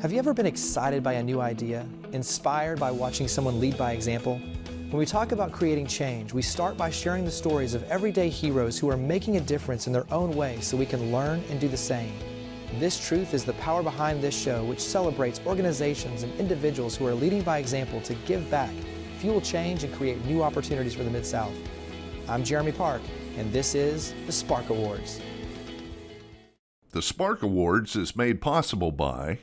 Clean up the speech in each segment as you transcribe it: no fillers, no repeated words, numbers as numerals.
Have you ever been excited by a new idea, inspired by watching someone lead by example? When we talk about creating change, we start by sharing the stories of everyday heroes who are making a difference in their own way so we can learn and do the same. This truth is the power behind this show, which celebrates organizations and individuals who are leading by example to give back, fuel change, and create new opportunities for the Mid-South. I'm Jeremy Park, and this is the Spark Awards. The Spark Awards is made possible by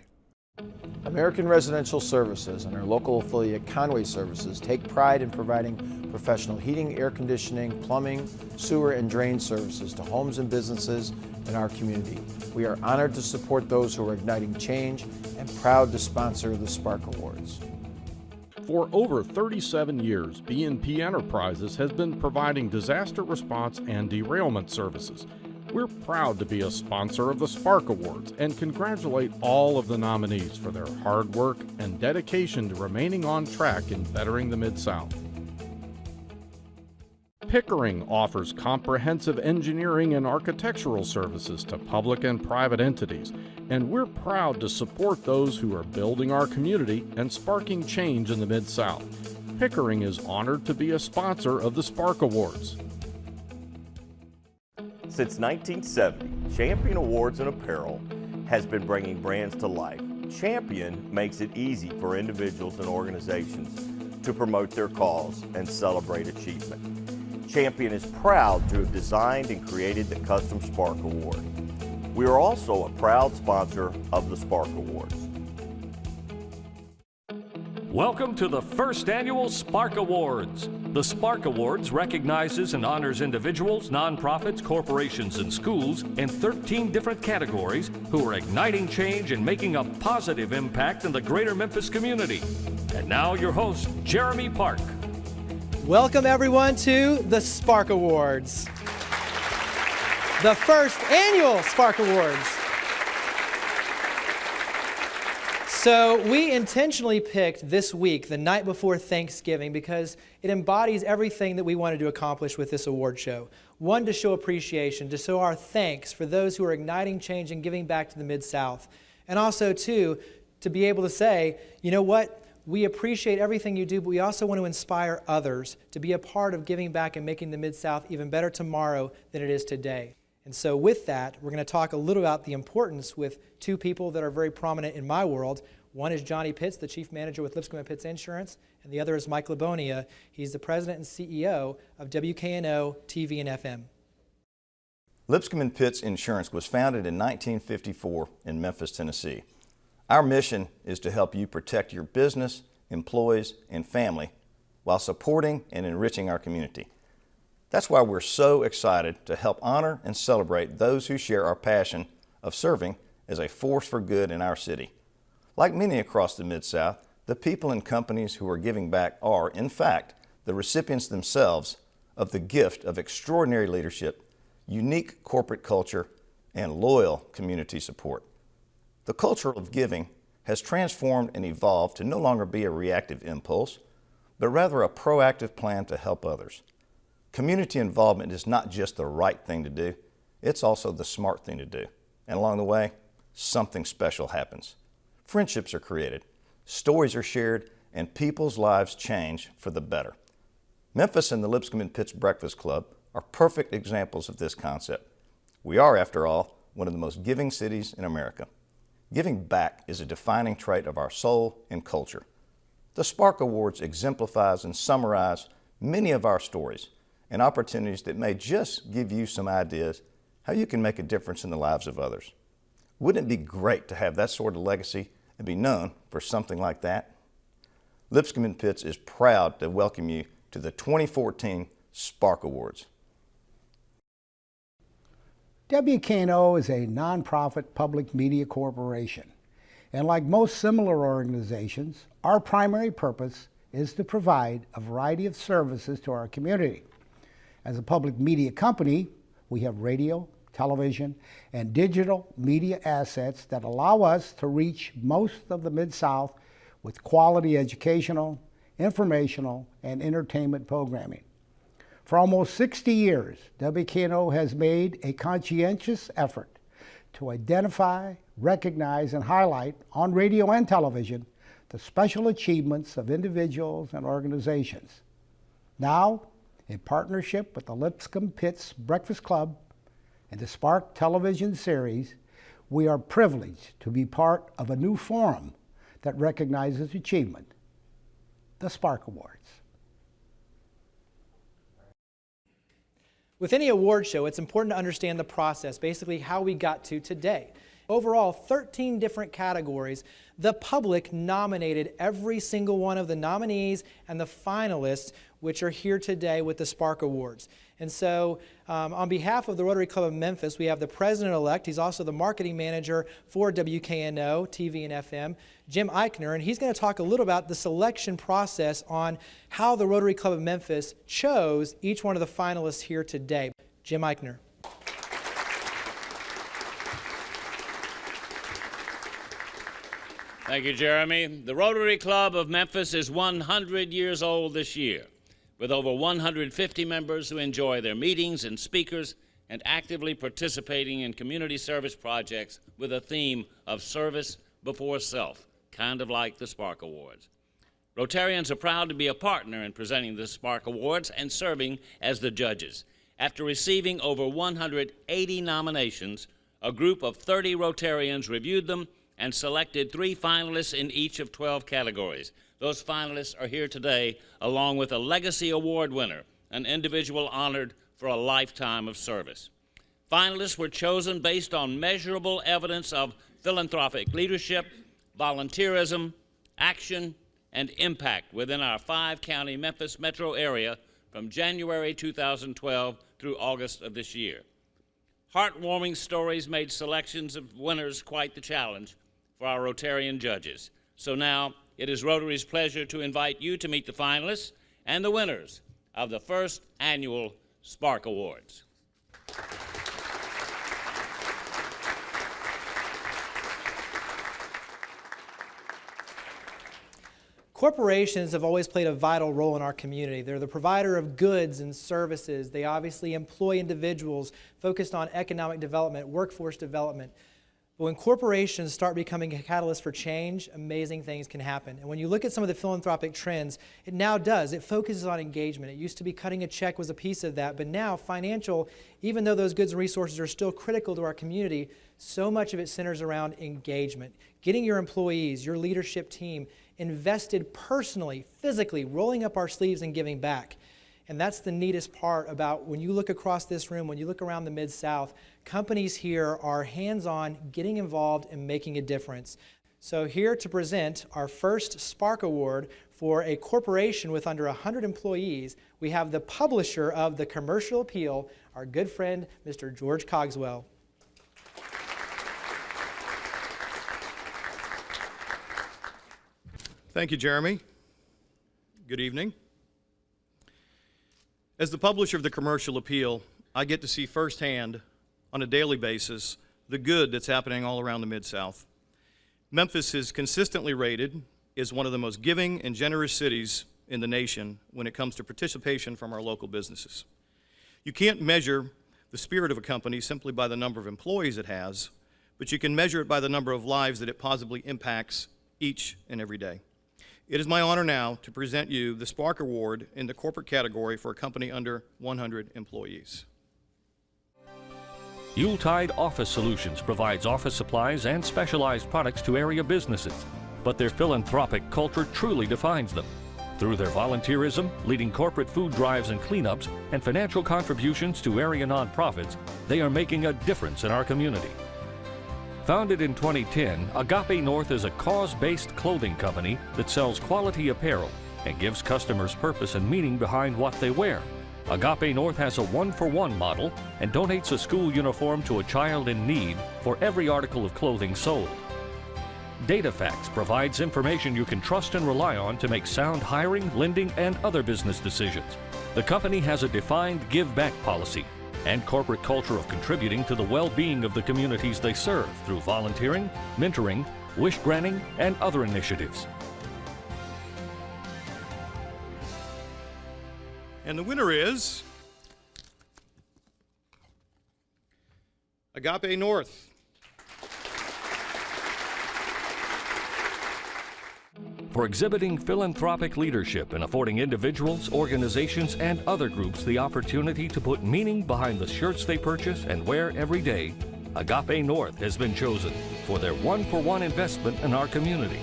American Residential Services and our local affiliate Conway Services take pride in providing professional heating, air conditioning, plumbing, sewer, and drain services to homes and businesses in our community. We are honored to support those who are igniting change and proud to sponsor the Spark Awards. For over 37 years, BNP Enterprises has been providing disaster response and derailment services. We're proud to be a sponsor of the Spark Awards and congratulate all of the nominees for their hard work and dedication to remaining on track in bettering the Mid-South. Pickering offers comprehensive engineering and architectural services to public and private entities, and we're proud to support those who are building our community and sparking change in the Mid-South. Pickering is honored to be a sponsor of the Spark Awards. Since 1970, Champion Awards and Apparel has been bringing brands to life. Champion makes it easy for individuals and organizations to promote their cause and celebrate achievement. Champion is proud to have designed and created the Custom Spark Award. We are also a proud sponsor of the Spark Awards. Welcome to the first annual Spark Awards. The Spark Awards recognizes and honors individuals, nonprofits, corporations, and schools in 13 different categories who are igniting change and making a positive impact in the greater Memphis community. And now your host, Jeremy Park. Welcome everyone to the Spark Awards, the first annual Spark Awards. So we intentionally picked this week, the night before Thanksgiving, because it embodies everything that we wanted to accomplish with this award show. One, to show appreciation, to show our thanks for those who are igniting change and giving back to the Mid-South. And also, two, to be able to say, you know what, we appreciate everything you do, but we also want to inspire others to be a part of giving back and making the Mid-South even better tomorrow than it is today. And so with that, we're going to talk a little about the importance with two people that are very prominent in my world. One is Johnny Pitts, the Chief Manager with Lipscomb & Pitts Insurance, and the other is Mike Labonia. He's the President and CEO of WKNO TV and FM. Lipscomb & Pitts Insurance was founded in 1954 in Memphis, Tennessee. Our mission is to help you protect your business, employees, and family while supporting and enriching our community. That's why we're so excited to help honor and celebrate those who share our passion of serving as a force for good in our city. Like many across the Mid-South, the people and companies who are giving back are, in fact, the recipients themselves of the gift of extraordinary leadership, unique corporate culture, and loyal community support. The culture of giving has transformed and evolved to no longer be a reactive impulse, but rather a proactive plan to help others. Community involvement is not just the right thing to do, it's also the smart thing to do. And along the way, something special happens. Friendships are created, stories are shared, and people's lives change for the better. Memphis and the Lipscomb & Pitts Breakfast Club are perfect examples of this concept. We are, after all, one of the most giving cities in America. Giving back is a defining trait of our soul and culture. The Spark Awards exemplifies and summarize many of our stories and opportunities that may just give you some ideas how you can make a difference in the lives of others. Wouldn't it be great to have that sort of legacy and be known for something like that? Lipscomb & Pitts is proud to welcome you to the 2014 Spark Awards. WKNO is a nonprofit public media corporation, and like most similar organizations, our primary purpose is to provide a variety of services to our community. As a public media company, we have radio, television, and digital media assets that allow us to reach most of the Mid-South with quality educational, informational, and entertainment programming. For almost 60 years, WKNO has made a conscientious effort to identify, recognize and highlight on radio and television the special achievements of individuals and organizations. Now, in partnership with the Lipscomb Pitts Breakfast Club and the Spark television series, we are privileged to be part of a new forum that recognizes achievement, the Spark Awards. With any award show, it's important to understand the process, basically how we got to today. Overall, 13 different categories. The public nominated every single one of the nominees and the finalists, which are here today with the Spark Awards. And so, on behalf of the Rotary Club of Memphis, we have the president-elect. He's also the marketing manager for WKNO, TV and FM, Jim Eichner, and he's going to talk a little about the selection process on how the Rotary Club of Memphis chose each one of the finalists here today. Jim Eichner. Thank you, Jeremy. The Rotary Club of Memphis is 100 years old this year, with over 150 members who enjoy their meetings and speakers and actively participating in community service projects with a theme of service before self, kind of like the Spark Awards. Rotarians are proud to be a partner in presenting the Spark Awards and serving as the judges. After receiving over 180 nominations, a group of 30 Rotarians reviewed them and selected 3 finalists in each of 12 categories. Those finalists are here today, along with a Legacy Award winner, an individual honored for a lifetime of service. Finalists were chosen based on measurable evidence of philanthropic leadership, volunteerism, action, and impact within our 5-county Memphis metro area from January 2012 through August of this year. Heartwarming stories made selections of winners quite the challenge for our Rotarian judges. So now, it is Rotary's pleasure to invite you to meet the finalists and the winners of the first annual Spark Awards. Corporations have always played a vital role in our community. They're the provider of goods and services. They obviously employ individuals focused on economic development, workforce development. But when corporations start becoming a catalyst for change, amazing things can happen. And when you look at some of the philanthropic trends, it now does. It focuses on engagement. It used to be cutting a check was a piece of that, but now financial, even though those goods and resources are still critical to our community, so much of it centers around engagement. Getting your employees, your leadership team, invested personally, physically, rolling up our sleeves and giving back. And that's the neatest part about when you look across this room, when you look around the Mid-South, companies here are hands-on, getting involved and making a difference. So here to present our first Spark Award for a corporation with under 100 employees, we have the publisher of the Commercial Appeal, our good friend, Mr. George Cogswell. Thank you, Jeremy. Good evening. As the publisher of the Commercial Appeal, I get to see firsthand, on a daily basis, the good that's happening all around the Mid-South. Memphis is consistently rated as one of the most giving and generous cities in the nation when it comes to participation from our local businesses. You can't measure the spirit of a company simply by the number of employees it has, but you can measure it by the number of lives that it positively impacts each and every day. It is my honor now to present you the Spark Award in the corporate category for a company under 100 employees. Yuletide Office Solutions provides office supplies and specialized products to area businesses, but their philanthropic culture truly defines them. Through their volunteerism, leading corporate food drives and cleanups, and financial contributions to area nonprofits, they are making a difference in our community. Founded in 2010, Agape North is a cause-based clothing company that sells quality apparel and gives customers purpose and meaning behind what they wear. Agape North has a 1-for-1 model and donates a school uniform to a child in need for every article of clothing sold. DataFax provides information you can trust and rely on to make sound hiring, lending, and other business decisions. The company has a defined give-back policy and corporate culture of contributing to the well-being of the communities they serve through volunteering, mentoring, wish granting, and other initiatives. And the winner is Agape North. for exhibiting philanthropic leadership and affording individuals, organizations, and other groups the opportunity to put meaning behind the shirts they purchase and wear every day, Agape North has been chosen for their one-for-one investment in our community.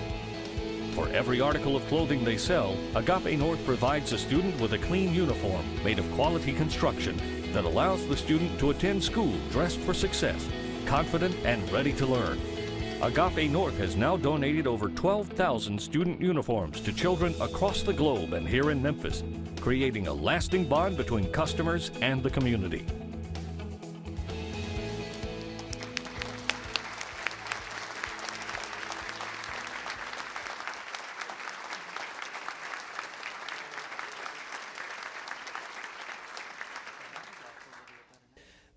For every article of clothing they sell, Agape North provides a student with a clean uniform made of quality construction that allows the student to attend school dressed for success, confident and ready to learn. Agape North has now donated over 12,000 student uniforms to children across the globe and here in Memphis, creating a lasting bond between customers and the community.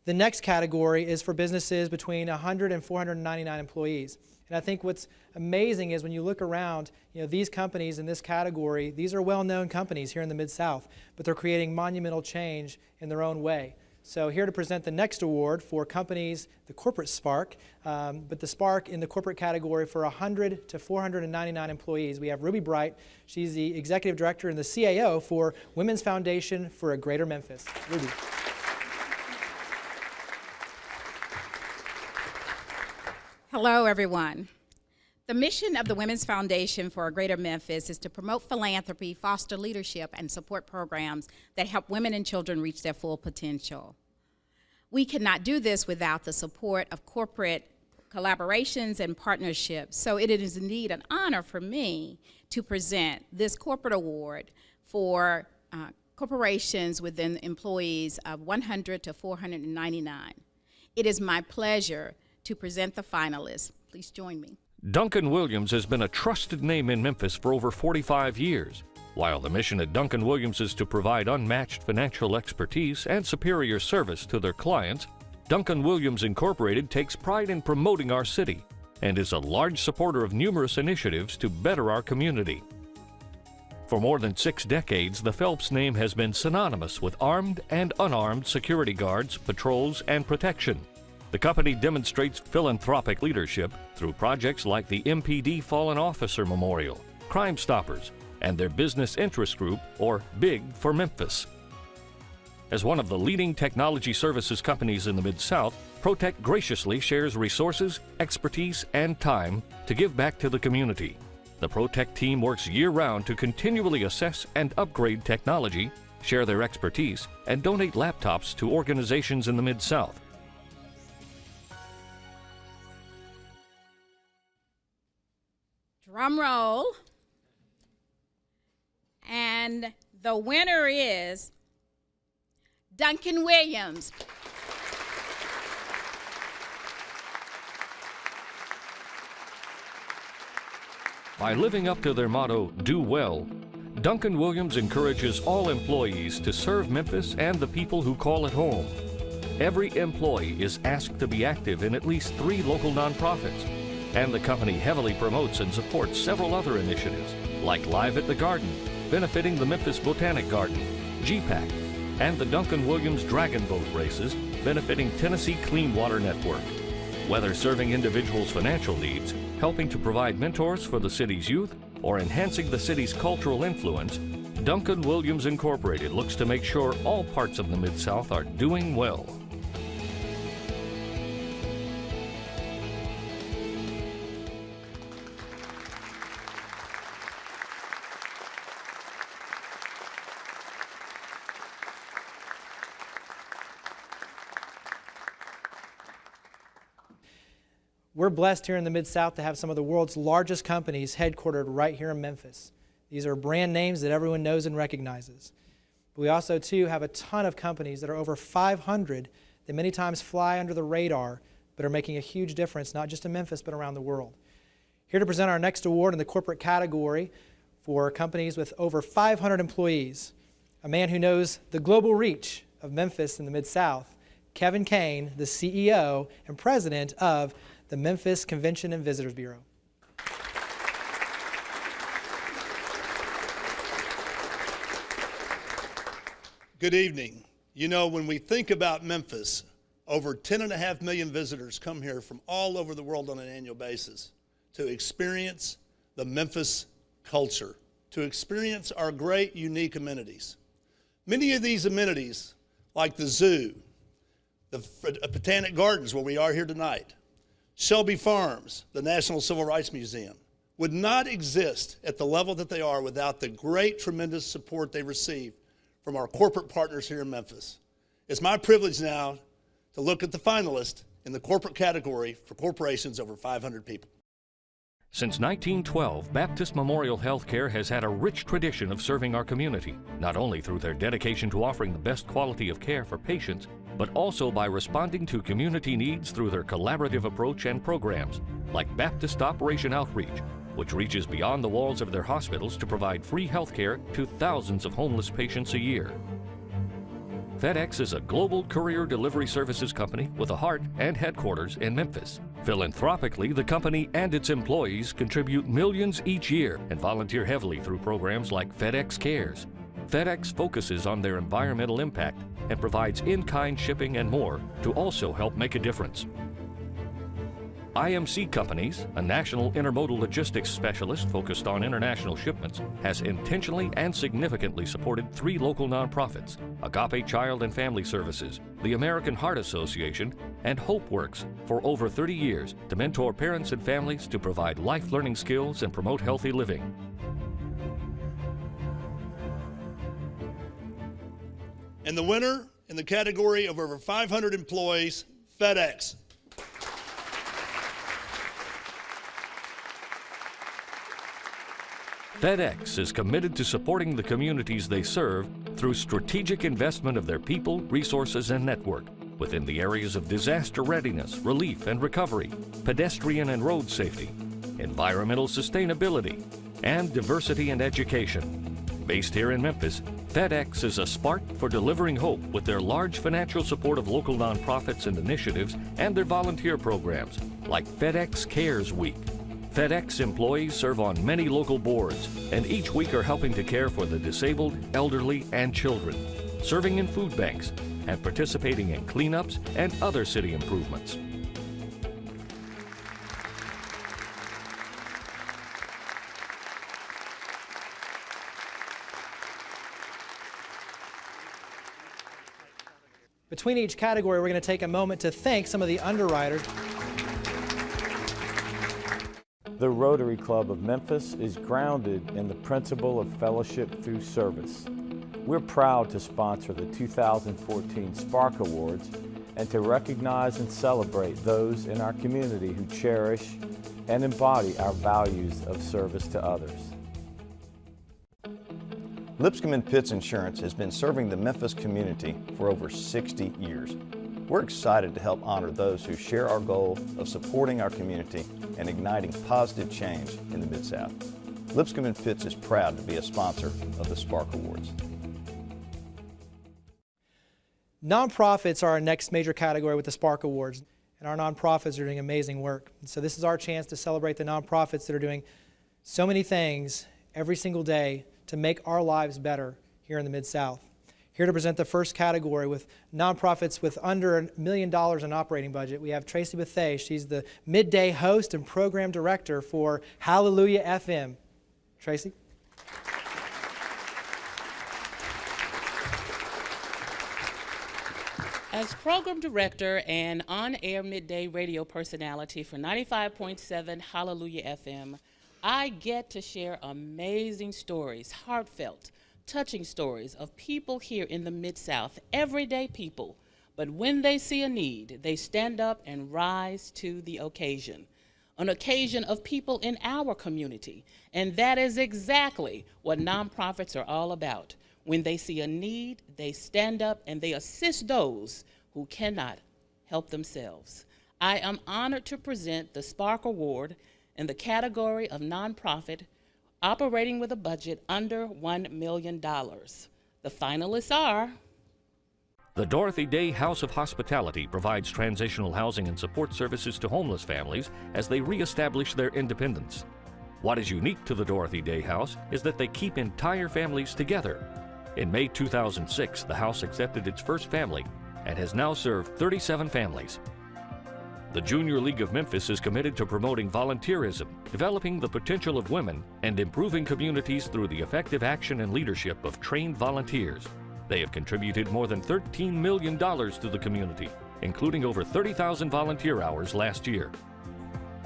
The next category is for businesses between 100 and 499 employees. And I think what's amazing is when you look around, these companies in this category, these are well-known companies here in the Mid-South, but they're creating monumental change in their own way. So here to present the next award for companies, the Corporate Spark, but the Spark in the corporate category for 100 to 499 employees. We have Ruby Bright. She's the Executive Director and the CAO for Women's Foundation for a Greater Memphis. Ruby. Hello, everyone. The mission of the Women's Foundation for a Greater Memphis is to promote philanthropy, foster leadership, and support programs that help women and children reach their full potential. We cannot do this without the support of corporate collaborations and partnerships, so it is indeed an honor for me to present this corporate award for corporations within employees of 100 to 499. It is my pleasure to present the finalists. Please join me. Duncan Williams has been a trusted name in Memphis for over 45 years. While the mission at Duncan Williams is to provide unmatched financial expertise and superior service to their clients, Duncan Williams Incorporated takes pride in promoting our city and is a large supporter of numerous initiatives to better our community. For more than 6 decades, the Phelps name has been synonymous with armed and unarmed security guards, patrols, and protection. The company demonstrates philanthropic leadership through projects like the MPD Fallen Officer Memorial, Crime Stoppers, and their business interest group, or BIG for Memphis. As one of the leading technology services companies in the Mid-South, Protect graciously shares resources, expertise, and time to give back to the community. The Protect team works year-round to continually assess and upgrade technology, share their expertise, and donate laptops to organizations in the Mid-South. Drum roll. And the winner is Duncan Williams. By living up to their motto, "Do Well," Duncan Williams encourages all employees to serve Memphis and the people who call it home. Every employee is asked to be active in at least 3 local nonprofits, and the company heavily promotes and supports several other initiatives, like Live at the Garden, benefiting the Memphis Botanic Garden, GPAC, and the Duncan Williams Dragon Boat Races, benefiting Tennessee Clean Water Network. Whether serving individuals' financial needs, helping to provide mentors for the city's youth, or enhancing the city's cultural influence, Duncan Williams Incorporated looks to make sure all parts of the Mid-South are doing well. We're blessed here in the Mid-South to have some of the world's largest companies headquartered right here in Memphis. These are brand names that everyone knows and recognizes. But we also, too, have a ton of companies that are over 500 that many times fly under the radar but are making a huge difference, not just in Memphis, but around the world. Here to present our next award in the corporate category for companies with over 500 employees, a man who knows the global reach of Memphis in the Mid-South, Kevin Kane, the CEO and president of the Memphis Convention and Visitors Bureau. Good evening. You know, when we think about Memphis, over 10.5 million visitors come here from all over the world on an annual basis to experience the Memphis culture, to experience our great, unique amenities. Many of these amenities, like the zoo, the Botanic Gardens, where we are here tonight, Shelby Farms, the National Civil Rights Museum, would not exist at the level that they are without the great, tremendous support they receive from our corporate partners here in Memphis. It's my privilege now to look at the finalists in the corporate category for corporations over 500 people. Since 1912, Baptist Memorial Healthcare has had a rich tradition of serving our community, not only through their dedication to offering the best quality of care for patients, but also by responding to community needs through their collaborative approach and programs, like Baptist Operation Outreach, which reaches beyond the walls of their hospitals to provide free health care to thousands of homeless patients a year. FedEx is a global courier delivery services company with a heart and headquarters in Memphis. Philanthropically, the company and its employees contribute millions each year and volunteer heavily through programs like FedEx Cares. FedEx focuses on their environmental impact and provides in-kind shipping and more to also help make a difference. IMC Companies, a national intermodal logistics specialist focused on international shipments, has intentionally and significantly supported 3 local nonprofits: Agape Child and Family Services, the American Heart Association, and HopeWorks for over 30 years to mentor parents and families to provide life learning skills and promote healthy living. And the winner in the category of over 500 employees, FedEx. FedEx is committed to supporting the communities they serve through strategic investment of their people, resources, and network within the areas of disaster readiness, relief and recovery, pedestrian and road safety, environmental sustainability, and diversity and education. Based here in Memphis, FedEx is a spark for delivering hope with their large financial support of local nonprofits and initiatives and their volunteer programs like FedEx Cares Week. FedEx employees serve on many local boards and each week are helping to care for the disabled, elderly, and children, serving in food banks and participating in cleanups and other city improvements. Between each category, we're going to take a moment to thank some of the underwriters. The Rotary Club of Memphis is grounded in the principle of fellowship through service. We're proud to sponsor the 2014 Spark Awards and to recognize and celebrate those in our community who cherish and embody our values of service to others. Lipscomb & Pitts Insurance has been serving the Memphis community for over 60 years. We're excited to help honor those who share our goal of supporting our community and igniting positive change in the Mid-South. Lipscomb & Pitts is proud to be a sponsor of the Spark Awards. Nonprofits are our next major category with the Spark Awards, and our nonprofits are doing amazing work. And so this is our chance to celebrate the nonprofits that are doing so many things every single day to make our lives better here in the Mid-South. Here to present the first category with nonprofits with under $1 million in operating budget, we have Tracy Bethea. She's the midday host and program director for Hallelujah FM. Tracy? As program director and on-air midday radio personality for 95.7 Hallelujah FM, I get to share amazing stories, heartfelt, touching stories of people here in the Mid-South, everyday people. But when they see a need, they stand up and rise to the occasion, an occasion of people in our community. And that is exactly what nonprofits are all about. When they see a need, they stand up and they assist those who cannot help themselves. I am honored to present the Spark Award in the category of nonprofit operating with a budget under $1 million. The finalists are The Dorothy Day House of Hospitality provides transitional housing and support services to homeless families as they reestablish their independence. What is unique to the Dorothy Day House is that they keep entire families together. In May 2006, the house accepted its first family and has now served 37 families. The Junior League of Memphis is committed to promoting volunteerism, developing the potential of women, and improving communities through the effective action and leadership of trained volunteers. They have contributed more than $13 million to the community, including over 30,000 volunteer hours last year.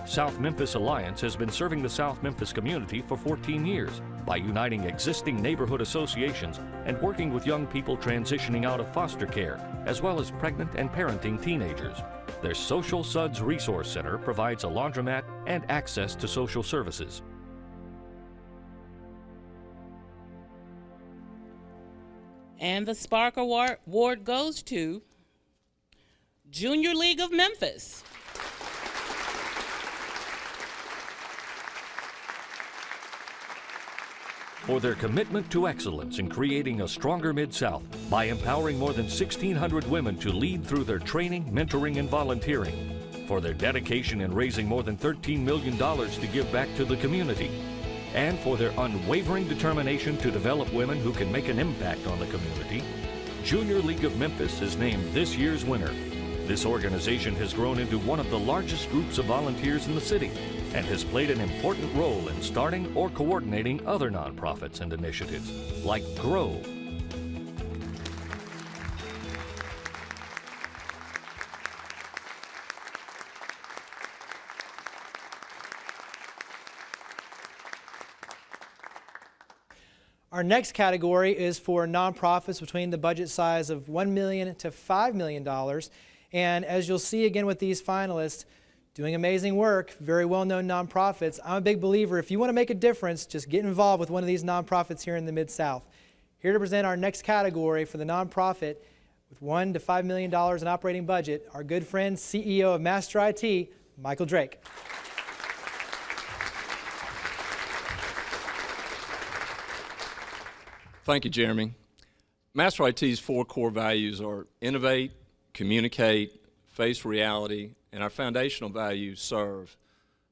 South Memphis Alliance has been serving the South Memphis community for 14 years by uniting existing neighborhood associations and working with young people transitioning out of foster care, as well as pregnant and parenting teenagers. Their Social Suds Resource Center provides a laundromat and access to social services. And the Spark Award goes to Junior League of Memphis. For their commitment to excellence in creating a stronger Mid-South by empowering more than 1,600 women to lead through their training, mentoring, and volunteering. For their dedication in raising more than $13 million to give back to the community. And for their unwavering determination to develop women who can make an impact on the community, Junior League of Memphis is named this year's winner. This organization has grown into one of the largest groups of volunteers in the city and has played an important role in starting or coordinating other nonprofits and initiatives, like GROW. Our next category is for nonprofits between the budget size of $1 million to $5 million. And as you'll see again with these finalists, doing amazing work, very well-known nonprofits. I'm a big believer, if you want to make a difference, just get involved with one of these nonprofits here in the Mid-South. Here to present our next category for the nonprofit with $1 to $5 million in operating budget, our good friend, CEO of Master IT, Michael Drake. Thank you, Jeremy. Master IT's 4 core values are innovate, communicate, face reality, and our foundational value, serve.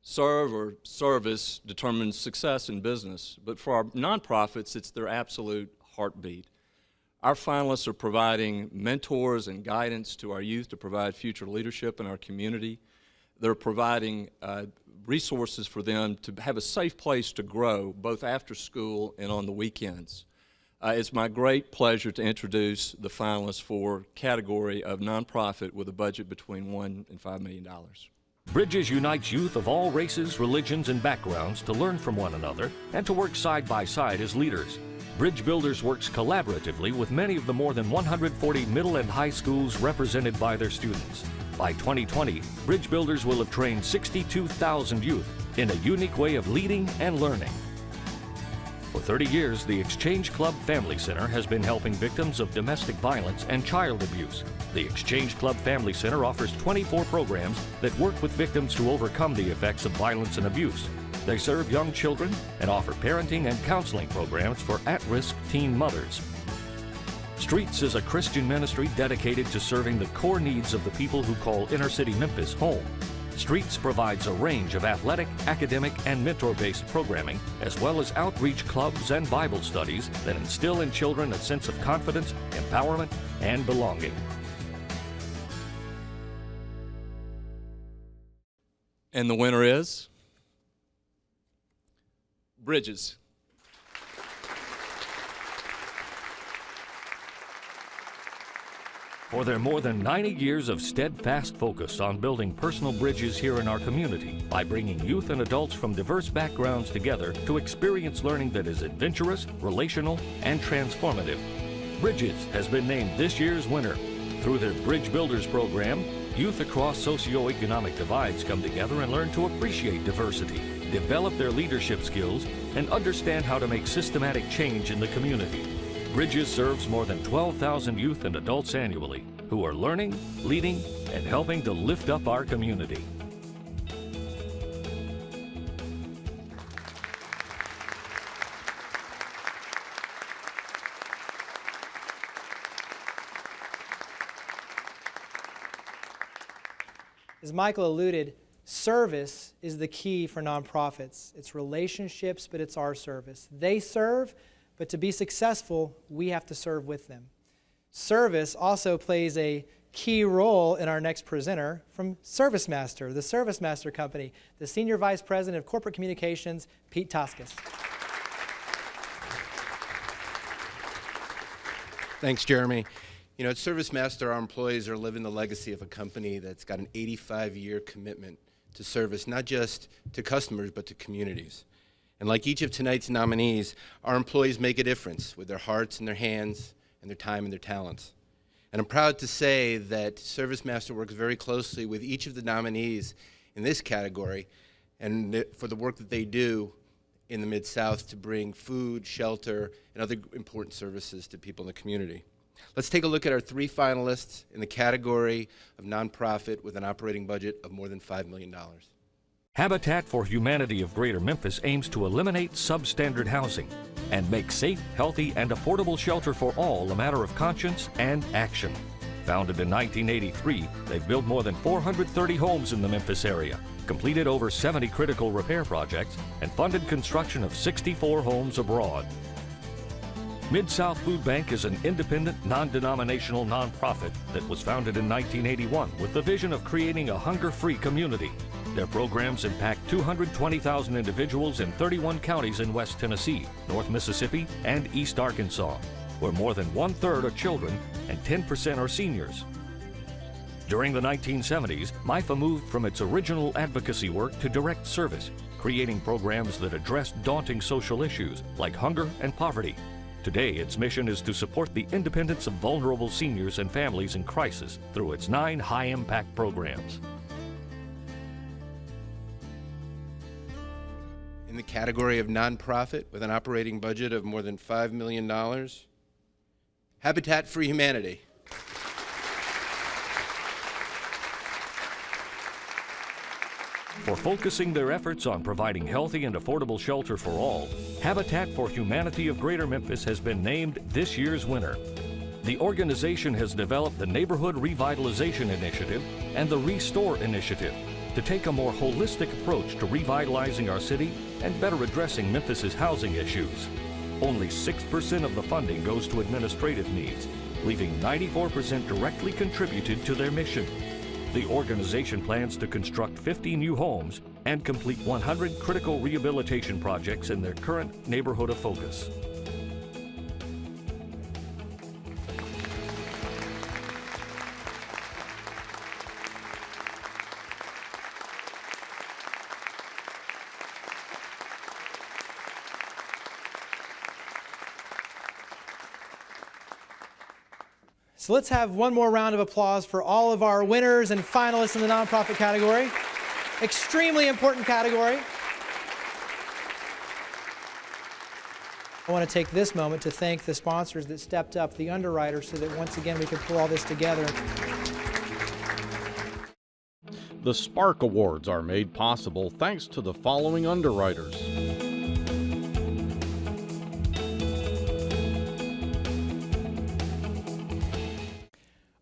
Serve or service determines success in business, but for our nonprofits, it's their absolute heartbeat. Our finalists are providing mentors and guidance to our youth to provide future leadership in our community. They're providing resources for them to have a safe place to grow, both after school and on the weekends. It's my great pleasure to introduce the finalists for category of nonprofit with a budget between $1 and $5 million. Bridges unites youth of all races, religions, and backgrounds to learn from one another and to work side by side as leaders. Bridge Builders works collaboratively with many of the more than 140 middle and high schools represented by their students. By 2020, Bridge Builders will have trained 62,000 youth in a unique way of leading and learning. For 30 years, the Exchange Club Family Center has been helping victims of domestic violence and child abuse. The Exchange Club Family Center offers 24 programs that work with victims to overcome the effects of violence and abuse. They serve young children and offer parenting and counseling programs for at-risk teen mothers. Streets is a Christian ministry dedicated to serving the core needs of the people who call inner-city Memphis home. Streets provides a range of athletic, academic, and mentor-based programming, as well as outreach clubs and Bible studies that instill in children a sense of confidence, empowerment, and belonging. And the winner is Bridges. For their more than 90 years of steadfast focus on building personal bridges here in our community by bringing youth and adults from diverse backgrounds together to experience learning that is adventurous, relational, and transformative, Bridges has been named this year's winner. Through their Bridge Builders program, youth across socioeconomic divides come together and learn to appreciate diversity, develop their leadership skills, and understand how to make systematic change in the community. Bridges serves more than 12,000 youth and adults annually who are learning, leading, and helping to lift up our community. As Michael alluded, service is the key for nonprofits. It's relationships, but it's our service. They serve, but to be successful, we have to serve with them. Service also plays a key role in our next presenter from ServiceMaster, the ServiceMaster Company, the Senior Vice President of Corporate Communications, Pete Toscas. Thanks, Jeremy. You know, at ServiceMaster, our employees are living the legacy of a company that's got an 85-year commitment to service, not just to customers, but to communities. And like each of tonight's nominees, our employees make a difference with their hearts and their hands and their time and their talents. And I'm proud to say that ServiceMaster works very closely with each of the nominees in this category and for the work that they do in the Mid-South to bring food, shelter, and other important services to people in the community. Let's take a look at our 3 finalists in the category of nonprofit with an operating budget of more than $5 million. Habitat for Humanity of Greater Memphis aims to eliminate substandard housing and make safe, healthy, and affordable shelter for all a matter of conscience and action. Founded in 1983, they've built more than 430 homes in the Memphis area, completed over 70 critical repair projects, and funded construction of 64 homes abroad. Mid-South Food Bank is an independent, non-denominational nonprofit that was founded in 1981 with the vision of creating a hunger-free community. Their programs impact 220,000 individuals in 31 counties in West Tennessee, North Mississippi, and East Arkansas, where more than 1/3 are children and 10% are seniors. During the 1970s, MIFA moved from its original advocacy work to direct service, creating programs that addressed daunting social issues like hunger and poverty. Today, its mission is to support the independence of vulnerable seniors and families in crisis through its 9 high-impact programs. In the category of nonprofit with an operating budget of more than $5 million, Habitat for Humanity. For focusing their efforts on providing healthy and affordable shelter for all, Habitat for Humanity of Greater Memphis has been named this year's winner. The organization has developed the Neighborhood Revitalization Initiative and the Restore Initiative to take a more holistic approach to revitalizing our city and better addressing Memphis's housing issues. Only 6% of the funding goes to administrative needs, leaving 94% directly contributed to their mission. The organization plans to construct 50 new homes and complete 100 critical rehabilitation projects in their current neighborhood of focus. So let's have one more round of applause for all of our winners and finalists in the nonprofit category. Extremely important category. I want to take this moment to thank the sponsors that stepped up, the underwriters, so that once again we could pull all this together. The Spark Awards are made possible thanks to the following underwriters.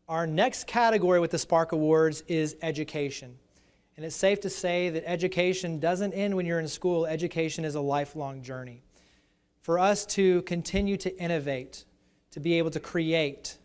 Our next category with the Spark Awards is education. And it's safe to say that education doesn't end when you're in school. Education is a lifelong journey. For us to continue to innovate, to be able to create,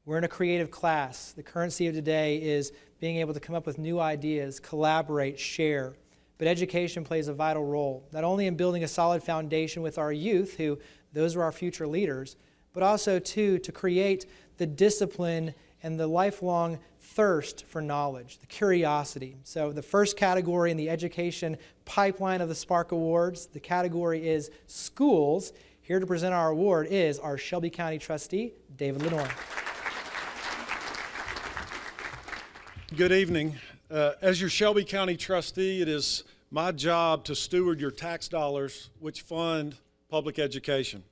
we're in a creative class. The currency of today is being able to come up with new ideas, collaborate, share. But education plays a vital role, not only in building a solid foundation with our youth, who those are our future leaders, but also to create the discipline and the lifelong thirst for knowledge, the curiosity. So the first category in the education pipeline of the Spark Awards, the category is schools. Here to present our award is our Shelby County trustee, David Lenoir. Good evening. As your Shelby County trustee, it is my job to steward your tax dollars which fund public education.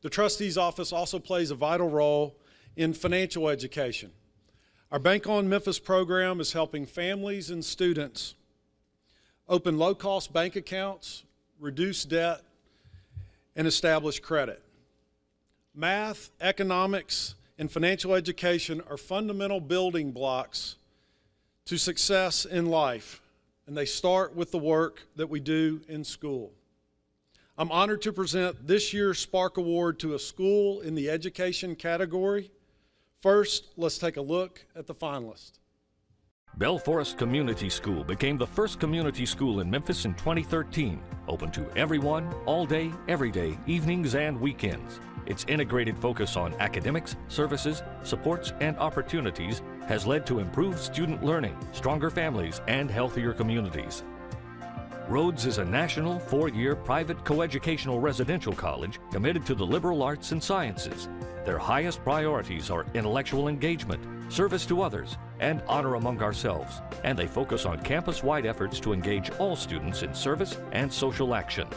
The trustee's office also plays a vital role in financial education. Our Bank on Memphis program is helping families and students open low-cost bank accounts, reduce debt, and establish credit. Math, economics, and financial education are fundamental building blocks to success in life, and they start with the work that we do in school. I'm honored to present this year's Spark Award to a school in the education category First, let's take a look at the finalists. Bell Forest Community School became the first community school in Memphis in 2013, open to everyone, all day, every day, evenings and weekends. Its integrated focus on academics, services, supports, and opportunities has led to improved student learning, stronger families, and healthier communities. Rhodes is a national 4-year private coeducational residential college committed to the liberal arts and sciences. Their highest priorities are intellectual engagement, service to others, and honor among ourselves, and they focus on campus-wide efforts to engage all students in service and social action.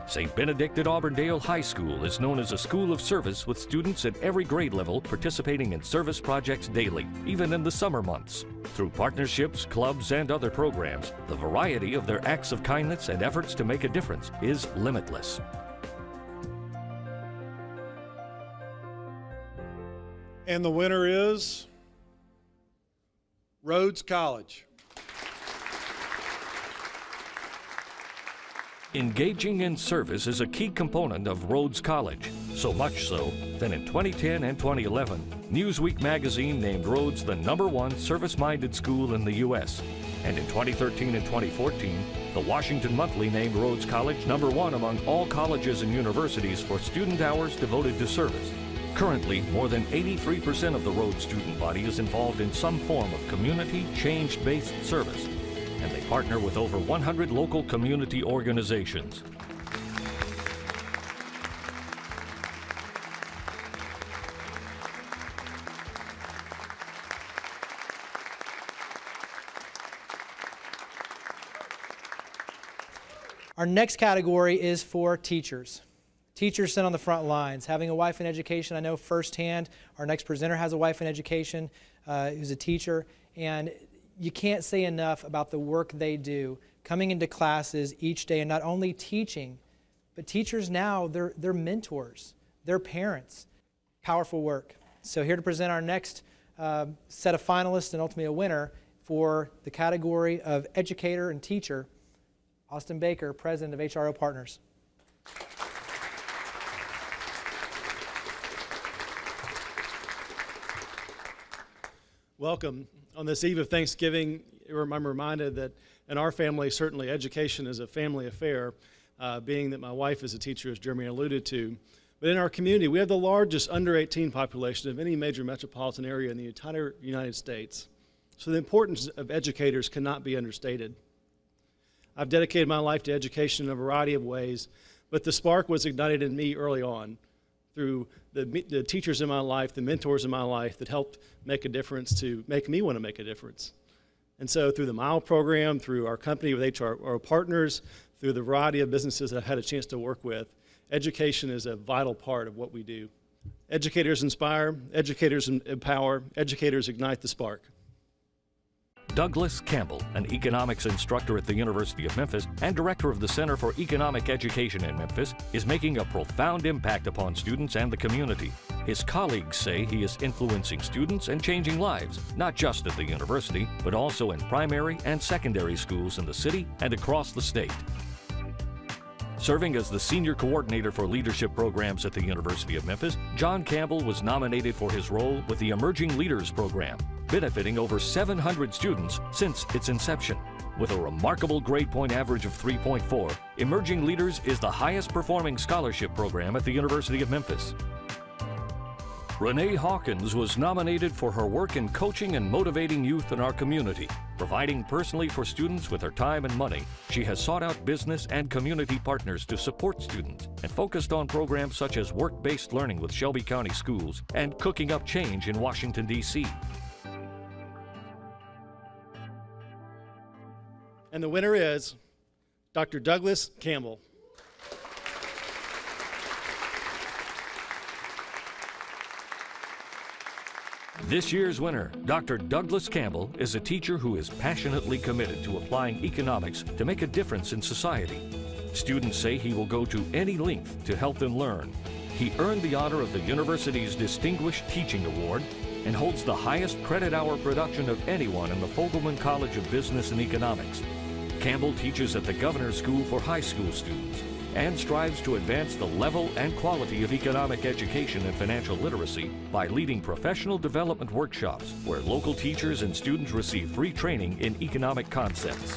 St. Benedict at Auburndale High School is known as a school of service with students at every grade level participating in service projects daily, even in the summer months. Through partnerships, clubs, and other programs, the variety of their acts of kindness and efforts to make a difference is limitless. And the winner is Rhodes College. Engaging in service is a key component of Rhodes College, so much so that in 2010 and 2011, Newsweek magazine named Rhodes the #1 service-minded school in the U.S. And in 2013 and 2014, the Washington Monthly named Rhodes College #1 among all colleges and universities for student hours devoted to service. Currently, more than 83% of the Rhodes student body is involved in some form of community change-based service, and they partner with over 100 local community organizations. Our next category is for teachers. Teachers sit on the front lines. Having a wife in education, I know firsthand. Our next presenter has a wife in education who's a teacher, and you can't say enough about the work they do, coming into classes each day and not only teaching, but teachers now, they're mentors, they're parents. Powerful work. So here to present our next set of finalists and ultimately a winner for the category of educator and teacher, Austin Baker, president of HRO Partners. Welcome. On this eve of Thanksgiving, I'm reminded that in our family, certainly education is a family affair, being that my wife is a teacher, as Jeremy alluded to. But in our community, we have the largest under-18 population of any major metropolitan area in the entire United States. So the importance of educators cannot be understated. I've dedicated my life to education in a variety of ways, but the spark was ignited in me early on through the teachers in my life, the mentors in my life that helped make a difference to make me want to make a difference. And so through the MILE program, through our company with HRO Partners, through the variety of businesses that I've had a chance to work with, education is a vital part of what we do. Educators inspire, educators empower, educators ignite the spark. Douglas Campbell, an economics instructor at the University of Memphis and director of the Center for Economic Education in Memphis, is making a profound impact upon students and the community. His colleagues say he is influencing students and changing lives, not just at the university, but also in primary and secondary schools in the city and across the state. Serving as the Senior Coordinator for Leadership Programs at the University of Memphis, John Campbell was nominated for his role with the Emerging Leaders Program, benefiting over 700 students since its inception. With a remarkable grade point average of 3.4, Emerging Leaders is the highest performing scholarship program at the University of Memphis. Renee Hawkins was nominated for her work in coaching and motivating youth in our community. Providing personally for students with her time and money, she has sought out business and community partners to support students and focused on programs such as work-based learning with Shelby County Schools and Cooking Up Change in Washington, D.C. And the winner is Dr. Douglas Campbell. This year's winner, Dr. Douglas Campbell, is a teacher who is passionately committed to applying economics to make a difference in society. Students say he will go to any length to help them learn. He earned the honor of the university's Distinguished Teaching Award and holds the highest credit hour production of anyone in the Fogelman College of Business and Economics. Campbell teaches at the Governor's School for high school students. and strives to advance the level and quality of economic education and financial literacy by leading professional development workshops where local teachers and students receive free training in economic concepts.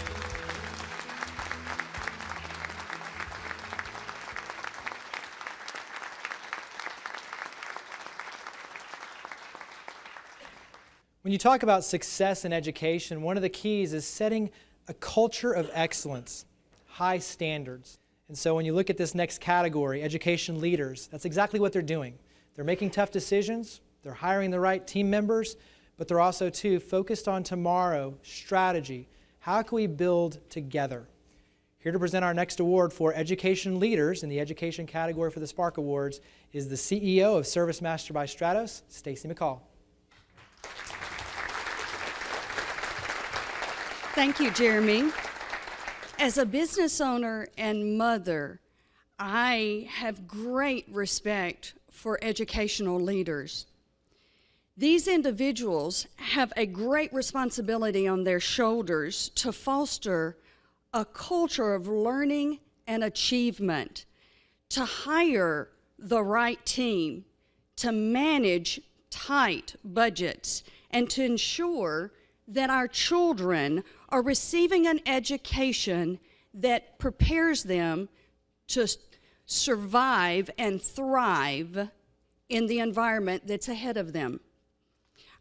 When you talk about success in education, one of the keys is setting a culture of excellence, high standards. And so when you look at this next category, education leaders, that's exactly what they're doing. They're making tough decisions, they're hiring the right team members, but they're also, too, focused on tomorrow, strategy. How can we build together? Here to present our next award for education leaders in the education category for the Spark Awards is the CEO of ServiceMaster by Stratos, Stacy McCall. Thank you, Jeremy. As a business owner and mother, I have great respect for educational leaders. These individuals have a great responsibility on their shoulders to foster a culture of learning and achievement, to hire the right team, to manage tight budgets, and to ensure that our children are receiving an education that prepares them to survive and thrive in the environment that's ahead of them.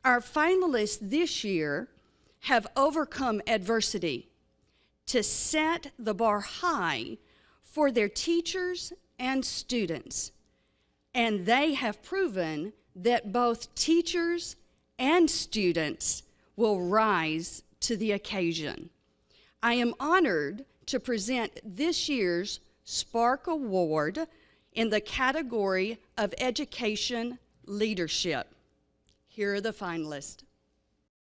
Our finalists this year have overcome adversity to set the bar high for their teachers and students, and they have proven that both teachers and students will rise to the occasion. I am honored to present this year's Spark Award in the category of Education Leadership. Here are the finalists.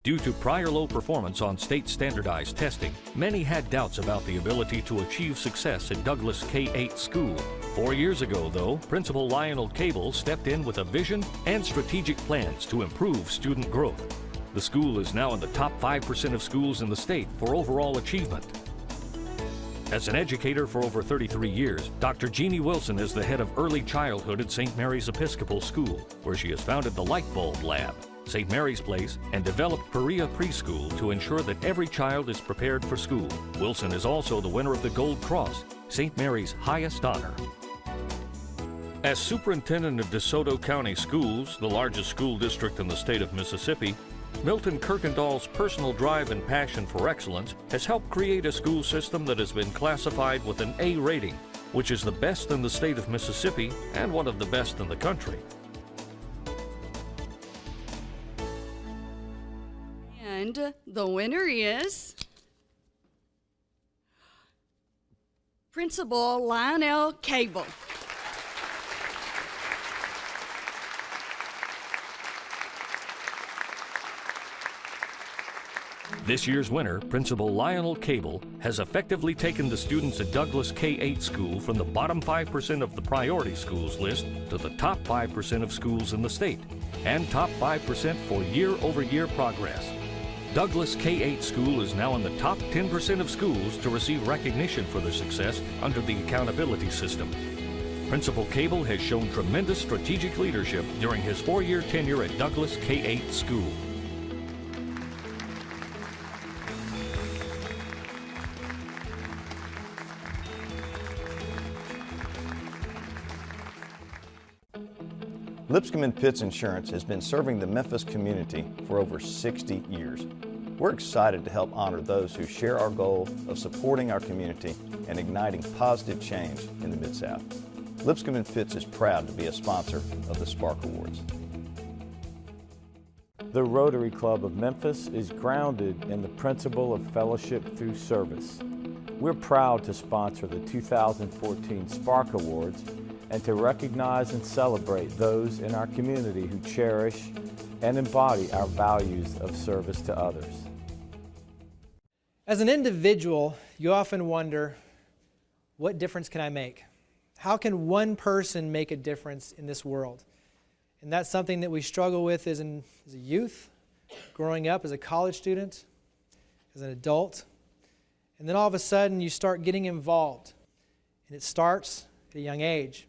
Due to prior low performance on state standardized testing, many had doubts about the ability to achieve success at Douglas K-8 School. 4 years ago, though, Principal Lionel Cable stepped in with a vision and strategic plans to improve student growth. The school is now in the top 5% of schools in the state for overall achievement. As an educator for over 33 years, Dr. Jeannie Wilson is the head of early childhood at St. Mary's Episcopal School, where she has founded the Light Bulb Lab, St. Mary's Place, and developed Perea Preschool to ensure that every child is prepared for school. Wilson is also the winner of the Gold Cross, St. Mary's highest honor. As superintendent of DeSoto County Schools, the largest school district in the state of Mississippi, Milton Kirkendall's personal drive and passion for excellence has helped create a school system that has been classified with an A rating, which is the best in the state of Mississippi and one of the best in the country. And the winner is Principal Lionel Cable. This year's winner, Principal Lionel Cable, has effectively taken the students at Douglas K-8 School from the bottom 5% of the priority schools list to the top 5% of schools in the state, and top 5% for year-over-year progress. Douglas K-8 School is now in the top 10% of schools to receive recognition for their success under the accountability system. Principal Cable has shown tremendous strategic leadership during his 4-year tenure at Douglas K-8 School. Lipscomb & Pitts Insurance has been serving the Memphis community for over 60 years. We're excited to help honor those who share our goal of supporting our community and igniting positive change in the Mid-South. Lipscomb & Pitts is proud to be a sponsor of the Spark Awards. The Rotary Club of Memphis is grounded in the principle of fellowship through service. We're proud to sponsor the 2014 Spark Awards and to recognize and celebrate those in our community who cherish and embody our values of service to others. As an individual, you often wonder, what difference can I make? How can one person make a difference in this world? And that's something that we struggle with as a youth, growing up as a college student, as an adult. And then all of a sudden you start getting involved and it starts at a young age.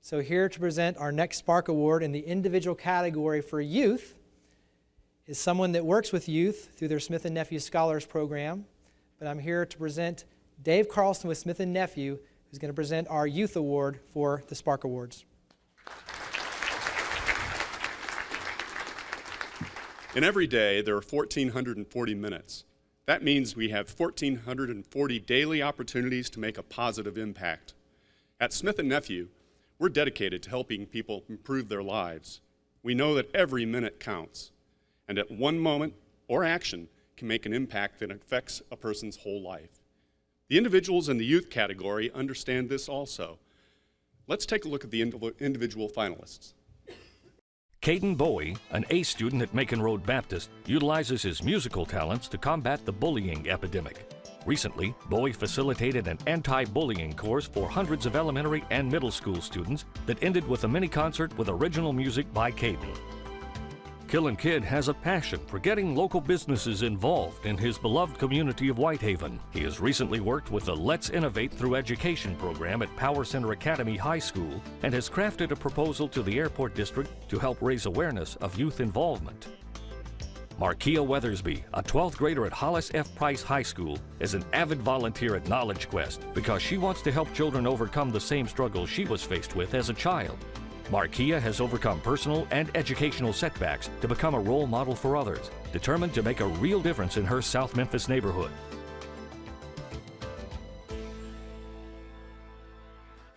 So here to present our next Spark Award in the individual category for youth is someone that works with youth through their Smith & Nephew Scholars Program. But I'm here to present Dave Carlson with Smith & Nephew, who's going to present our Youth Award for the Spark Awards. In every day, there are 1,440 minutes. That means we have 1,440 daily opportunities to make a positive impact. At Smith & Nephew, we're dedicated to helping people improve their lives. We know that every minute counts, and that one moment or action can make an impact that affects a person's whole life. The individuals in the youth category understand this also. Let's take a look at the individual finalists. Caden Bowie, an A student at Macon Road Baptist, utilizes his musical talents to combat the bullying epidemic. Recently, Bowie facilitated an anti-bullying course for hundreds of elementary and middle school students that ended with a mini concert with original music by Caden. Killen Kid has a passion for getting local businesses involved in his beloved community of Whitehaven. He has recently worked with the Let's Innovate Through Education program at Power Center Academy High School and has crafted a proposal to the Airport District to help raise awareness of youth involvement. Markia Weathersby, a 12th grader at Hollis F. Price High School, is an avid volunteer at Knowledge Quest because she wants to help children overcome the same struggles she was faced with as a child. Markia has overcome personal and educational setbacks to become a role model for others, determined to make a real difference in her South Memphis neighborhood.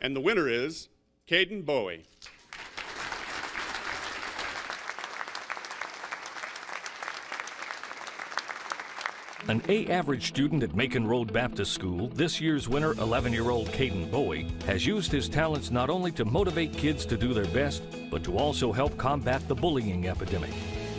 And the winner is Caden Bowie. An A average student at Macon Road Baptist School, this year's winner, 11-year-old Caden Bowie, has used his talents not only to motivate kids to do their best, but to also help combat the bullying epidemic.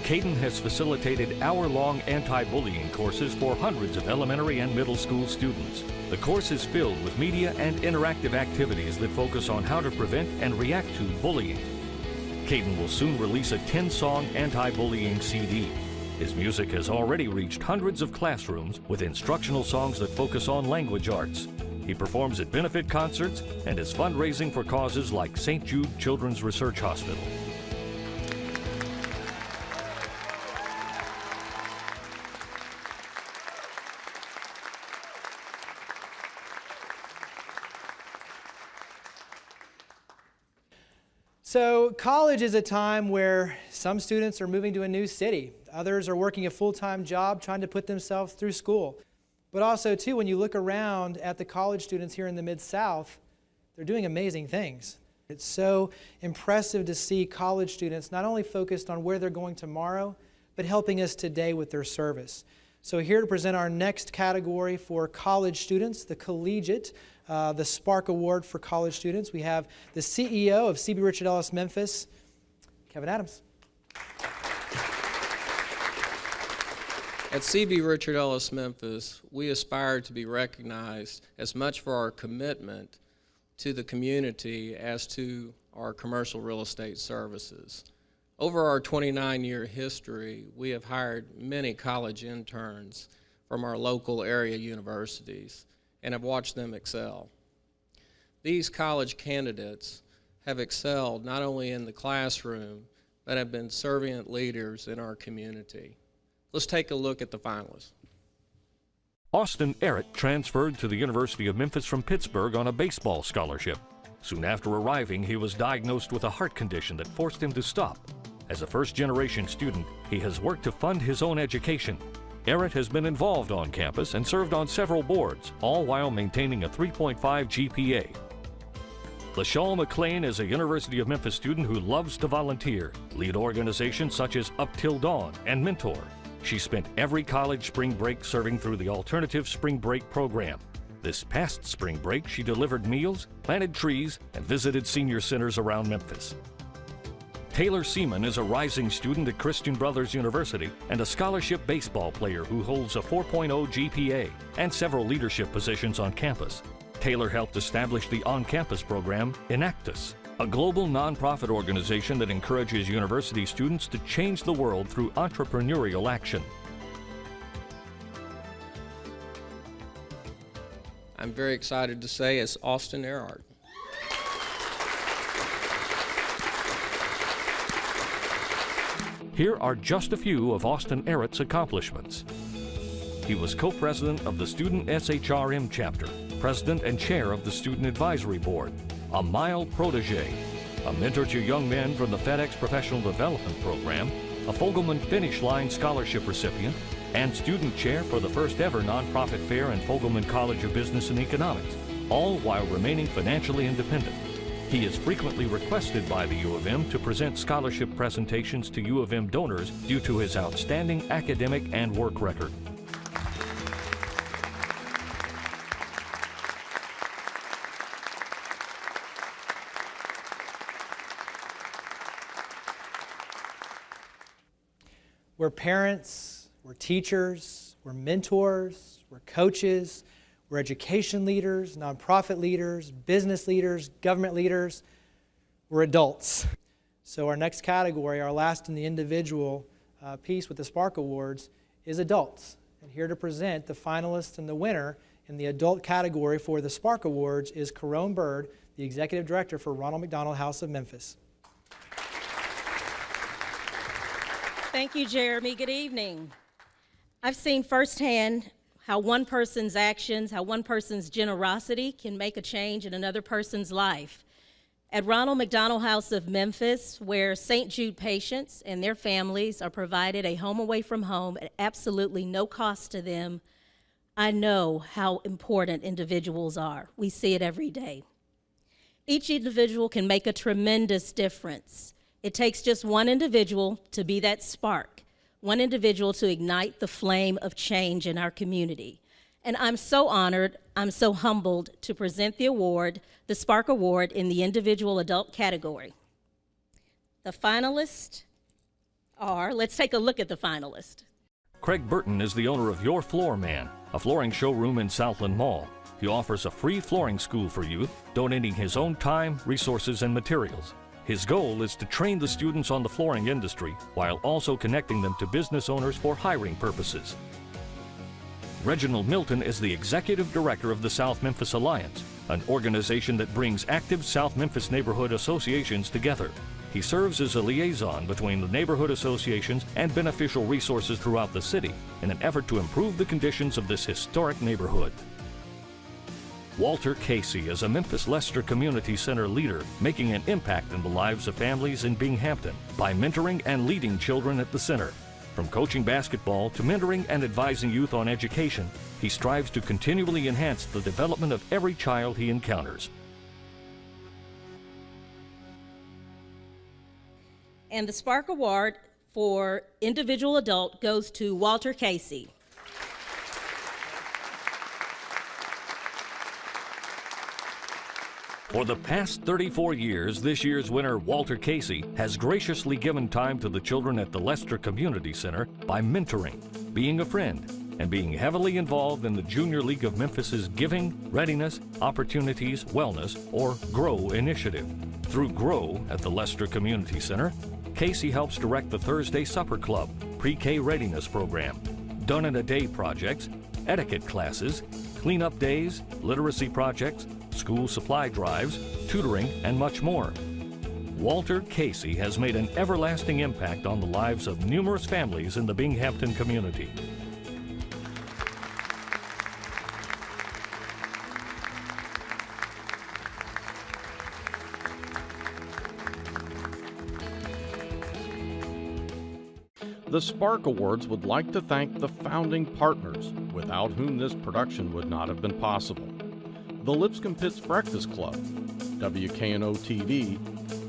Caden has facilitated hour-long anti-bullying courses for hundreds of elementary and middle school students. The course is filled with media and interactive activities that focus on how to prevent and react to bullying. Caden will soon release a 10-song anti-bullying CD. His music has already reached hundreds of classrooms with instructional songs that focus on language arts. He performs at benefit concerts and is fundraising for causes like St. Jude Children's Research Hospital. So college is a time where some students are moving to a new city. Others are working a full-time job trying to put themselves through school. But also, too, when you look around at the college students here in the Mid-South, they're doing amazing things. It's so impressive to see college students not only focused on where they're going tomorrow, but helping us today with their service. So here to present our next category for college students, the collegiate, the Spark Award for college students, we have the CEO of CB Richard Ellis Memphis, Kevin Adams. At CB Richard Ellis Memphis, we aspire to be recognized as much for our commitment to the community as to our commercial real estate services. Over our 29-year history, we have hired many college interns from our local area universities and have watched them excel. These college candidates have excelled not only in the classroom, but have been servant leaders in our community. Let's take a look at the finalists. Austin Errett transferred to the University of Memphis from Pittsburgh on a baseball scholarship. Soon after arriving, he was diagnosed with a heart condition that forced him to stop. As a first-generation student, he has worked to fund his own education. Errett has been involved on campus and served on several boards, all while maintaining a 3.5 GPA. LaShawn McLean is a University of Memphis student who loves to volunteer, lead organizations such as Up Till Dawn and Mentor. She spent every college spring break serving through the Alternative Spring Break program. This past spring break, she delivered meals, planted trees, and visited senior centers around Memphis. Taylor Seaman is a rising student at Christian Brothers University and a scholarship baseball player who holds a 4.0 GPA and several leadership positions on campus. Taylor helped establish the on-campus program Enactus, a global nonprofit organization that encourages university students to change the world through entrepreneurial action. I'm very excited to say, is Austin Earhart. Here are just a few of Austin Earhart's accomplishments. He was co-president of the Student SHRM chapter, president and chair of the Student Advisory Board, a mile protege, a mentor to young men from the FedEx Professional Development Program, a Fogelman Finish Line Scholarship recipient, and student chair for the first ever nonprofit fair in Fogelman College of Business and Economics, all while remaining financially independent. He is frequently requested by the U of M to present scholarship presentations to U of M donors due to his outstanding academic and work record. We're parents, we're teachers, we're mentors, we're coaches, we're education leaders, nonprofit leaders, business leaders, government leaders. We're adults. So our next category, our last in the individual piece with the Spark Awards, is adults. And here to present the finalist and the winner in the adult category for the Spark Awards is Carone Bird, the Executive Director for Ronald McDonald House of Memphis. Thank you, Jeremy. Good evening. I've seen firsthand how one person's actions, how one person's generosity can make a change in another person's life. At Ronald McDonald House of Memphis, where St. Jude patients and their families are provided a home away from home at absolutely no cost to them, I know how important individuals are. We see it every day. Each individual can make a tremendous difference. It takes just one individual to be that spark, one individual to ignite the flame of change in our community. And I'm so honored, I'm so humbled to present the award, the Spark Award, in the individual adult category. The finalists are, let's take a look at the finalists. Craig Burton is the owner of Your Floor Man, a flooring showroom in Southland Mall. He offers a free flooring school for youth, donating his own time, resources, and materials. His goal is to train the students on the flooring industry while also connecting them to business owners for hiring purposes. Reginald Milton is the Executive Director of the South Memphis Alliance, an organization that brings active South Memphis neighborhood associations together. He serves as a liaison between the neighborhood associations and beneficial resources throughout the city in an effort to improve the conditions of this historic neighborhood. Walter Casey is a Memphis Lester Community Center leader, making an impact in the lives of families in Binghamton by mentoring and leading children at the center. From coaching basketball to mentoring and advising youth on education, he strives to continually enhance the development of every child he encounters. And the Spark Award for individual adult goes to Walter Casey. For the past 34 years, this year's winner, Walter Casey, has graciously given time to the children at the Lester Community Center by mentoring, being a friend, and being heavily involved in the Junior League of Memphis's Giving, Readiness, Opportunities, Wellness, or GROW initiative. Through GROW at the Lester Community Center, Casey helps direct the Thursday Supper Club, Pre-K Readiness Program, Done in a Day projects, etiquette classes, cleanup days, literacy projects, school supply drives, tutoring, and much more. Walter Casey has made an everlasting impact on the lives of numerous families in the Binghamton community. The Spark Awards would like to thank the founding partners, without whom this production would not have been possible. The Lipscomb Pitts Breakfast Club, WKNO TV,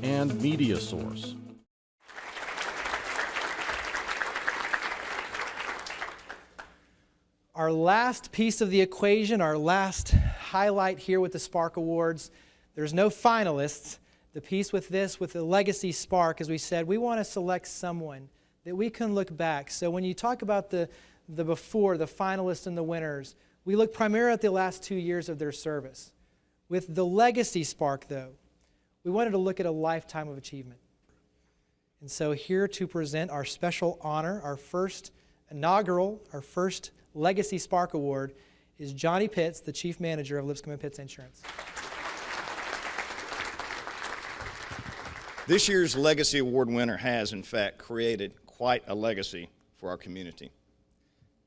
and Media Source. Our last piece of the equation, our last highlight here with the Spark Awards, there's no finalists. The piece with this, with the Legacy Spark, as we said, we want to select someone that we can look back. So when you talk about the before, the finalists and the winners, we look primarily at the last 2 years of their service. With the Legacy Spark, though, we wanted to look at a lifetime of achievement. And so here to present our special honor, our first inaugural, our first Legacy Spark Award, is Johnny Pitts, the Chief Manager of Lipscomb & Pitts Insurance. This year's Legacy Award winner has, in fact, created quite a legacy for our community.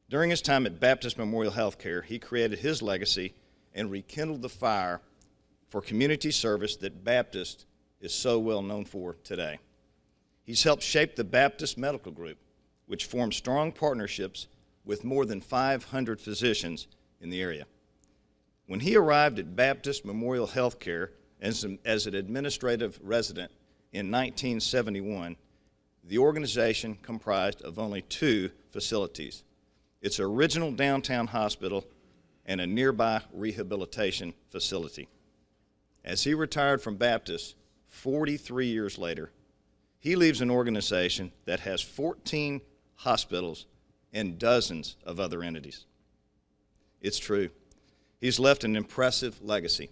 During his time at Baptist Memorial Healthcare, he created his legacy and rekindled the fire for community service that Baptist is so well known for today. He's helped shape the Baptist Medical Group, which forms strong partnerships with more than 500 physicians in the area. When he arrived at Baptist Memorial Healthcare as an administrative resident in 1971, the organization comprised of only 2 facilities: its original downtown hospital and a nearby rehabilitation facility. As he retired from Baptist 43 years later, he leaves an organization that has 14 hospitals and dozens of other entities. It's true. He's left an impressive legacy.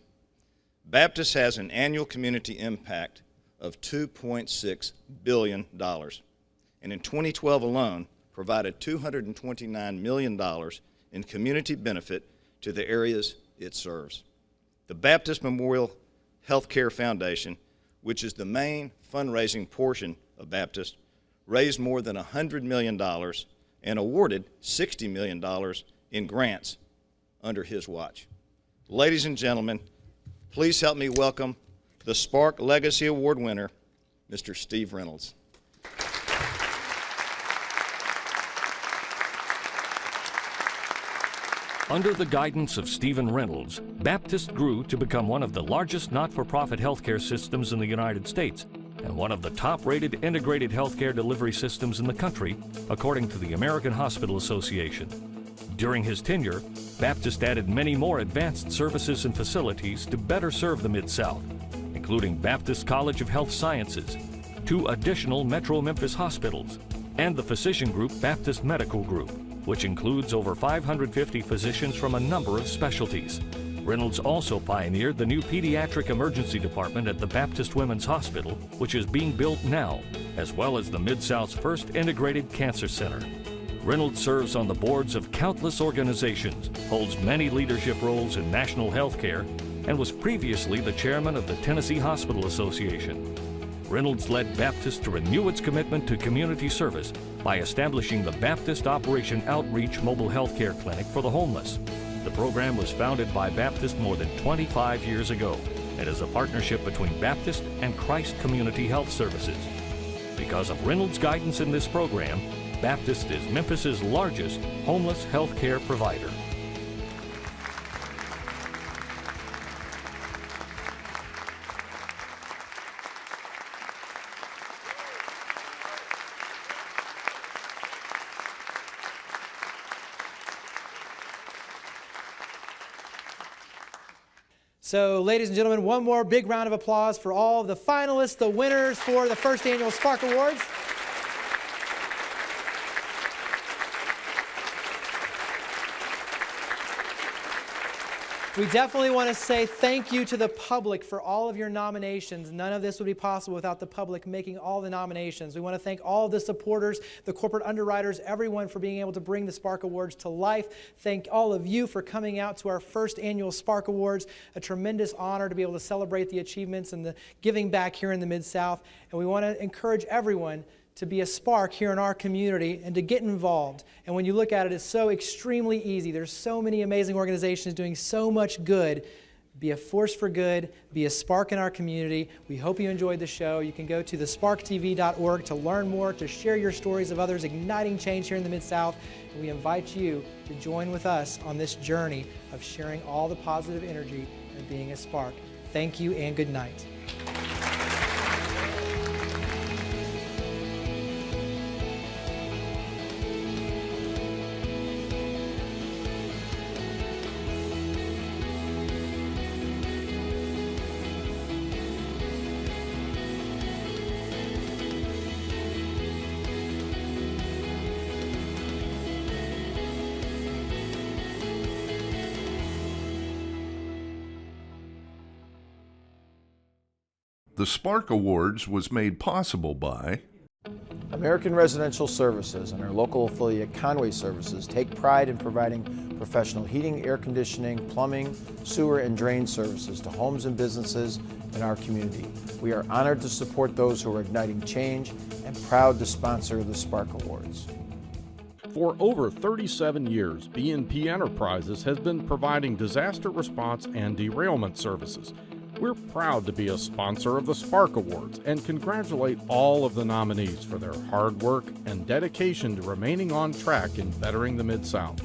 Baptist has an annual community impact of $2.6 billion, and in 2012 alone provided $229 million in community benefit to the areas it serves. The Baptist Memorial Healthcare Foundation, which is the main fundraising portion of Baptist, raised more than $100 million and awarded $60 million in grants under his watch. Ladies and gentlemen, please help me welcome the Spark Legacy Award winner, Mr. Steve Reynolds. Under the guidance of Stephen Reynolds, Baptist grew to become one of the largest not-for-profit healthcare systems in the United States and one of the top-rated integrated healthcare delivery systems in the country, according to the American Hospital Association. During his tenure, Baptist added many more advanced services and facilities to better serve the Mid-South, including Baptist College of Health Sciences, 2 additional Metro Memphis hospitals, and the physician group Baptist Medical Group, which includes over 550 physicians from a number of specialties. Reynolds also pioneered the new pediatric emergency department at the Baptist Women's Hospital, which is being built now, as well as the Mid-South's first integrated cancer center. Reynolds serves on the boards of countless organizations, holds many leadership roles in national health care, and was previously the chairman of the Tennessee Hospital Association. Reynolds led Baptist to renew its commitment to community service by establishing the Baptist Operation Outreach Mobile Health Care Clinic for the homeless. The program was founded by Baptist more than 25 years ago and is a partnership between Baptist and Christ Community Health Services. Because of Reynolds' guidance in this program, Baptist is Memphis's largest homeless health care provider. So, ladies and gentlemen, one more big round of applause for all of the finalists, the winners for the first annual Spark Awards. We definitely want to say thank you to the public for all of your nominations. None of this would be possible without the public making all the nominations. We want to thank all of the supporters, the corporate underwriters, everyone for being able to bring the Spark Awards to life. Thank all of you for coming out to our first annual Spark Awards. A tremendous honor to be able to celebrate the achievements and the giving back here in the Mid-South. And we want to encourage everyone to be a spark here in our community and to get involved. And when you look at it, it's so extremely easy. There's so many amazing organizations doing so much good. Be a force for good. Be a spark in our community. We hope you enjoyed the show. You can go to thesparktv.org to learn more, to share your stories of others igniting change here in the Mid-South. And we invite you to join with us on this journey of sharing all the positive energy and being a spark. Thank you and good night. The Spark Awards was made possible by American Residential Services and our local affiliate Conway Services take pride in providing professional heating, air conditioning, plumbing, sewer, and drain services to homes and businesses in our community. We are honored to support those who are igniting change and proud to sponsor the Spark Awards. For over 37 years, BNP Enterprises has been providing disaster response and derailment services. We're proud to be a sponsor of the Spark Awards and congratulate all of the nominees for their hard work and dedication to remaining on track in bettering the Mid-South.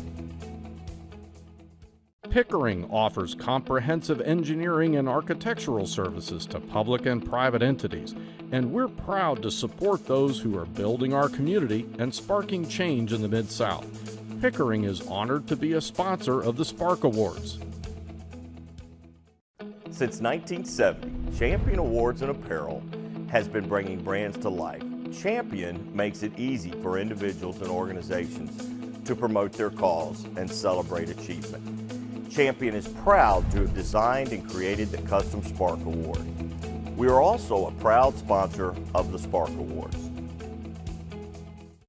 Pickering offers comprehensive engineering and architectural services to public and private entities, and we're proud to support those who are building our community and sparking change in the Mid-South. Pickering is honored to be a sponsor of the Spark Awards. Since 1970, Champion Awards and Apparel has been bringing brands to life. Champion makes it easy for individuals and organizations to promote their cause and celebrate achievement. Champion is proud to have designed and created the Custom Spark Award. We are also a proud sponsor of the Spark Awards.